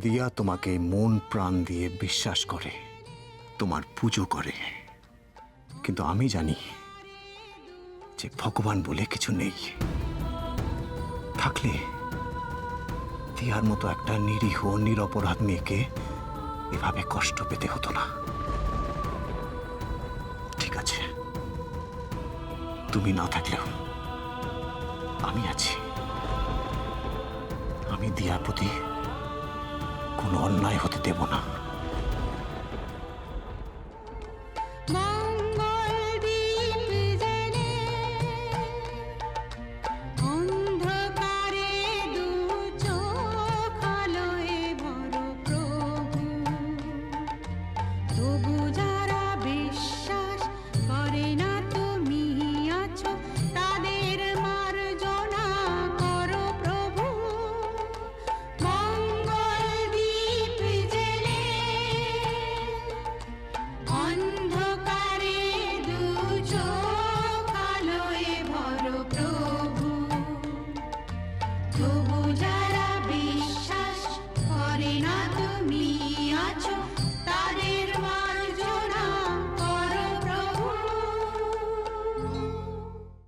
দিয়া তোমাকে মন প্রাণ দিয়ে বিশ্বাস করে, তোমার পুজো করে। কিন্তু আমি জানি যে ভগবান বলে কিছু নেই। থাকলে দিয়ার মতো একটা নিরীহ নিরপরাধ মেয়েকে এভাবে কষ্ট পেতে হতো না। ঠিক আছে, তুমি না থাকলেও আমি আছি। আমি দিয়ার প্রতি কোনো অন্যায় হতে দেব না।